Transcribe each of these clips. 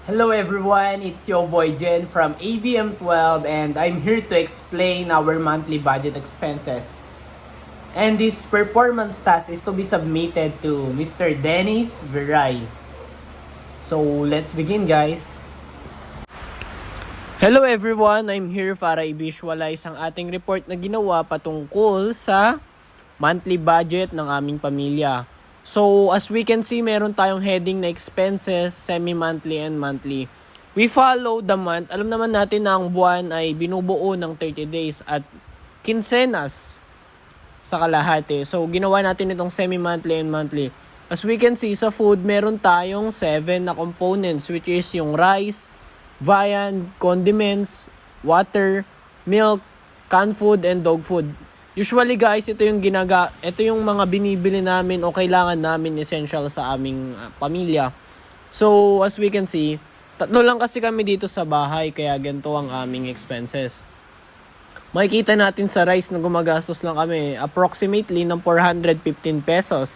Hello everyone, it's your boy Jen from ABM12 and I'm here to explain our monthly budget expenses. And this performance task is to be submitted to Mr. Dennis Veray. So let's begin guys. Hello everyone, I'm here para i-visualize ang ating report na ginawa patungkol sa monthly budget ng aming pamilya. So, as we can see, meron tayong heading na expenses, semi-monthly and monthly. We follow the month. Alam naman natin na ang buwan ay binubuo ng 30 days at quincenas sa kalahati. So, ginawa natin itong semi-monthly and monthly. As we can see, sa food, meron tayong 7 na components which is yung rice, viand, condiments, water, milk, canned food, and dog food. Usually guys, ito yung mga binibili namin o kailangan namin essential sa aming pamilya. So, as we can see, tatlo lang kasi kami dito sa bahay kaya ganito ang aming expenses. Makikita natin sa rice na gumagastos lang kami approximately ng 415 pesos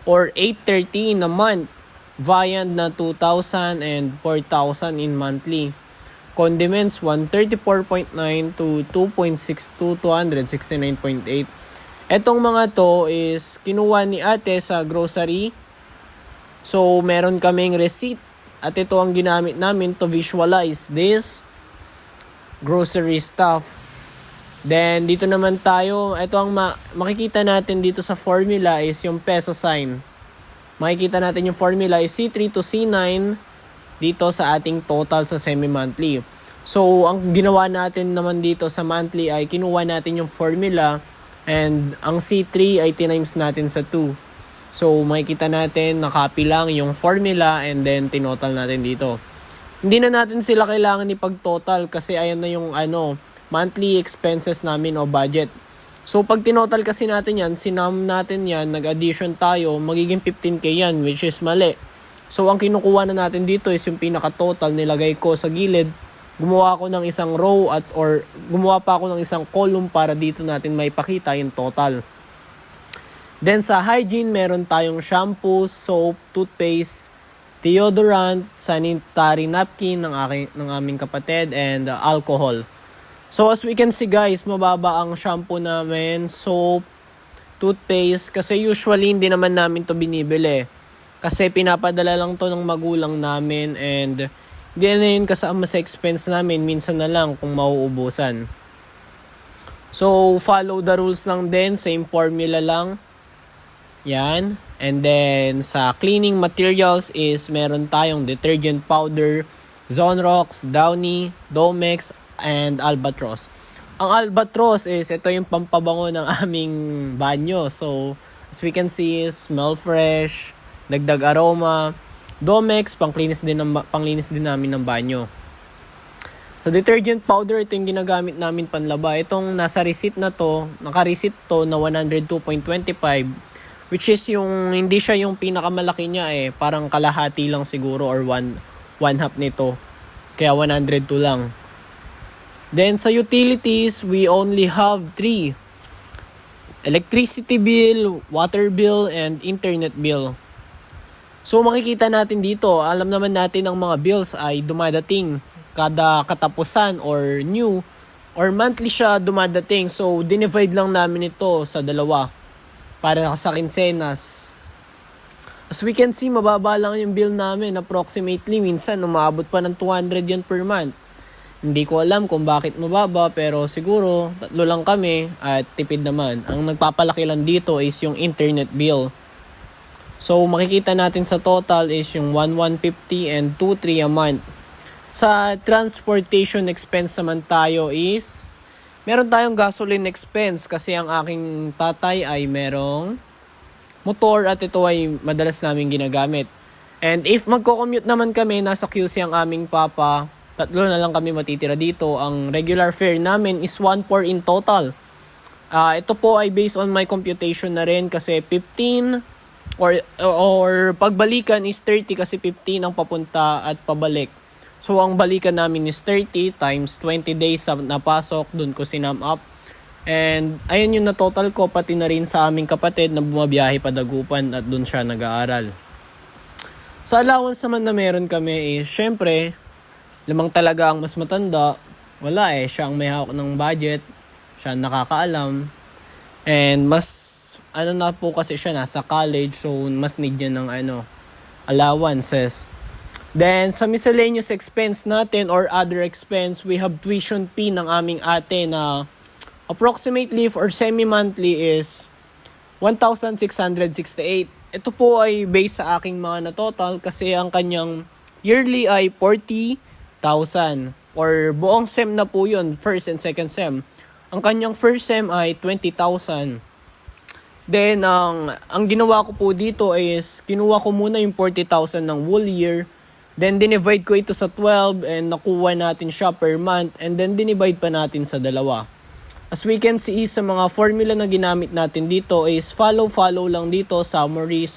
or 830 in a month. Viand na 2,000 and 4,000 in monthly. Condiments 134.9 to 2.62, 269.8. Etong mga to is kinuha ni ate sa grocery. So meron kaming receipt at ito ang ginamit namin to visualize this grocery stuff. Then dito naman tayo, ito ang makikita natin dito sa formula is yung peso sign. Makikita natin yung formula is C3 to C9 dito sa ating total sa semi-monthly. So, ang ginawa natin naman dito sa monthly ay kinuha natin yung formula and ang C3 ay tinimes natin sa 2. So, makikita natin na-copy lang yung formula and then tinotal natin dito. Hindi na natin sila kailangan ipag-total kasi ayan na yung monthly expenses namin o budget. So, pag tinotal kasi natin yan, sinum natin yan, nag-addition tayo, magiging 15K yan which is mali. So, ang kinukuha na natin dito is yung pinaka-total. Nilagay ko sa gilid. Gumawa ako ng isang row gumawa pa ako ng isang column para dito natin maipakita yung total. Then, sa hygiene, meron tayong shampoo, soap, toothpaste, deodorant, sanitary napkin ng aming kapatid, and alcohol. So, as we can see guys, mababa ang shampoo namin, soap, toothpaste, kasi usually hindi naman namin to binibili. Kasi pinapadala lang to ng magulang namin and hindi na yun kasama sa expense namin. Minsan na lang kung mauubusan. So, follow the rules lang din. Same formula lang. Yan. And then, sa cleaning materials is meron tayong detergent powder, Zonrox, Downy, Domex, and Albatross. Ang Albatross is ito yung pampabango ng aming banyo. So, as we can see, smell fresh, dagdag aroma. Domex, panglinis din namin ng banyo. So, detergent powder, ito yung ginagamit namin panlaba. Itong nasa receipt na to, naka-receipt to na 102.25, which is yung, hindi siya yung pinakamalaki niya parang kalahati lang siguro or one half nito. Kaya 102 lang. Then, sa utilities, we only have 3. Electricity bill, water bill, and internet bill. So makikita natin dito, alam naman natin ang mga bills ay dumadating kada katapusan or new or monthly siya dumadating. So dinivide lang namin ito sa dalawa para sa quincenas. As we can see, mababa lang yung bill namin. Approximately, minsan umabot pa ng 200 yan per month. Hindi ko alam kung bakit mababa pero siguro tatlo lang kami at tipid naman. Ang nagpapalaki lang dito is yung internet bill. So, makikita natin sa total is yung 1,150 and 2,300 a month. Sa transportation expense naman tayo is, meron tayong gasoline expense kasi ang aking tatay ay merong motor at ito ay madalas namin ginagamit. And if magko-commute naman kami, nasa QC ang aming papa, tatlo na lang kami matitira dito. Ang regular fare namin is 1,400 in total. Ito po ay based on my computation na rin kasi 15 or pagbalikan is 30 kasi 15 ang papunta at pabalik. So ang balikan namin is 30 times 20 days sa napasok, dun ko sinum up. And ayun yung na total ko pati na rin sa aming kapatid na bumabiyahe pa Dagupan at dun siya nag-aaral. Sa allowance naman na meron kami is, syempre, lamang talaga ang mas matanda. Wala siya ang may hawak ng budget. Siya ang nakakaalam. And mas, na po kasi siya, nasa college. So, mas need niya ng allowances. Then, sa miscellaneous expense natin or other expense, we have tuition fee ng aming ate na approximately for semi-monthly is 1,668. Ito po ay based sa aking mga na-total kasi ang kanyang yearly ay 40,000 or buong SEM na po yun, first and second SEM. Ang kanyang first SEM ay 20,000. Then, ang ginawa ko po dito is, kinuha ko muna yung 40,000 ng whole year. Then, dinivide ko ito sa 12 and nakuha natin siya per month. And then, dinivide pa natin sa dalawa. As we can see sa mga formula na ginamit natin dito is follow lang dito, summary.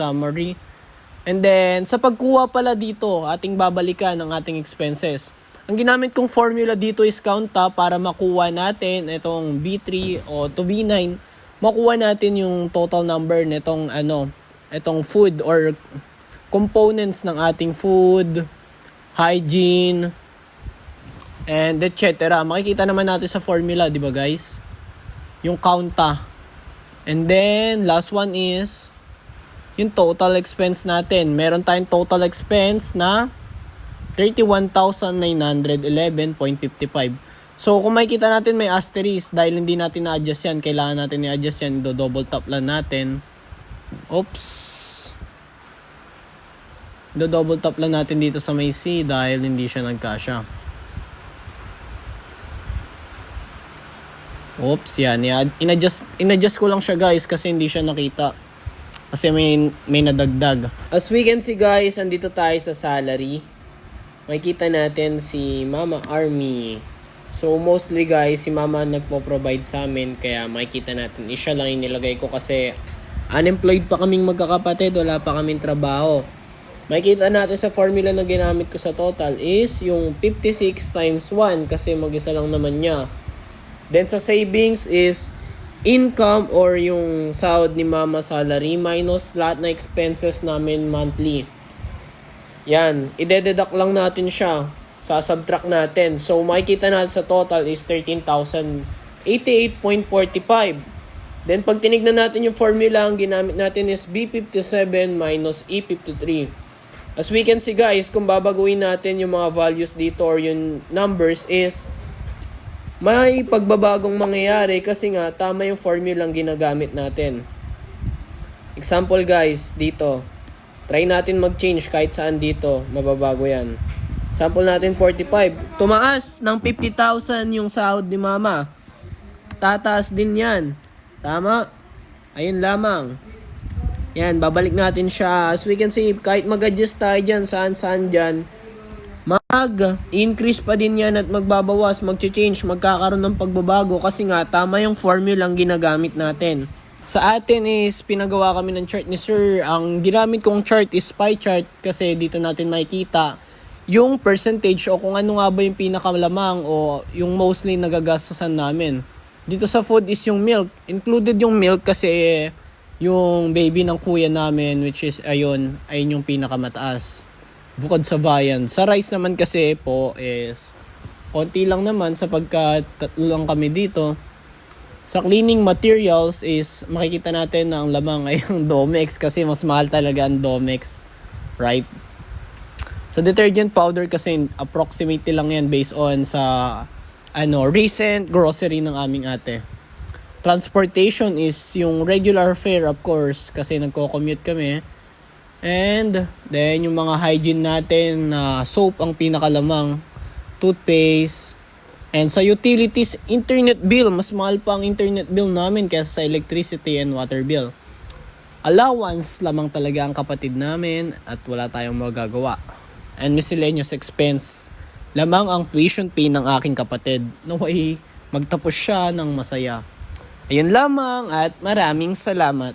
And then, sa pagkuha pala dito, ating babalikan ang ating expenses. Ang ginamit kong formula dito is counta para makuha natin itong B3 o to B9. Makuha natin yung total number nitong itong food or components ng ating food, hygiene, and etc. Makikita naman natin sa formula, di ba guys? Yung counta. And then, last one is yung total expense natin. Meron tayong total expense na 31,911.55. So, kung makikita natin may asterisk dahil hindi natin na-adjust yan, kailangan natin i-adjust yan, do-double tap lang natin. Oops. Do-double tap lang natin dito sa may C dahil hindi siya nagkasya. Oops, yan. In-adjust ko lang siya guys kasi hindi siya nakita. Kasi may nadagdag. As we can see guys, andito tayo sa salary. Makikita natin si Mama Army. So mostly guys, si Mama nagpo-provide sa amin. Kaya makikita natin, siya lang inilagay ko kasi unemployed pa kaming magkakapatid. Wala pa kaming trabaho. Makikita natin sa formula na ginamit ko sa total is yung 56 times 1 kasi mag-isa lang naman niya. Then sa savings is income or yung sahod ni Mama salary minus lahat na expenses namin monthly. Yan, ide-deduct lang natin siya. Sa-subtract natin. So makikita natin sa total is 13,088.45. Then pag tinignan natin yung formula, ang ginamit natin is B57 minus E53. As we can see guys, kung babaguhin natin yung mga values dito or yung numbers is may pagbabagong mangyayari kasi nga tama yung formula ang ginagamit natin. Example guys, dito. Try natin mag-change kahit saan dito, mababago yan. Sample natin 45. Tumaas ng 50,000 yung sahod ni Mama. Tataas din yan. Tama? Ayun lamang. Yan, babalik natin siya. As we can see, kahit mag-adjust tayo dyan, saan-saan dyan, mag-increase pa din yan at magbabawas, mag-change, magkakaroon ng pagbabago kasi nga, tama yung formula ang ginagamit natin. Sa atin is, pinagawa kami ng chart ni Sir. Ang ginamit kong chart is pie chart kasi dito natin makikita yung percentage o kung ano nga ba yung pinakalamang o yung mostly nagagastusan namin. Dito sa food is yung milk. Included yung milk kasi yung baby ng kuya namin which is ayun yung pinakamataas. Bukod sa viand. Sa rice naman kasi po is konti lang naman sapagkat tatlo lang kami dito. Sa cleaning materials is makikita natin na ang lamang ay yung Domex kasi mas mahal talaga ang Domex. Right? So detergent powder kasi approximately lang yan based on sa recent grocery ng aming ate. Transportation is yung regular fare of course kasi nagko-commute kami. And then yung mga hygiene natin na soap ang pinakalamang, toothpaste. And sa utilities, internet bill, mas mahal pa ang internet bill namin kaysa sa electricity and water bill. Allowance lamang talaga ang kapatid namin at wala tayong magagawa. And miscellaneous expense lamang ang tuition fee ng aking kapatid. Naway magtapos siya ng masaya. Ayun lamang at maraming salamat.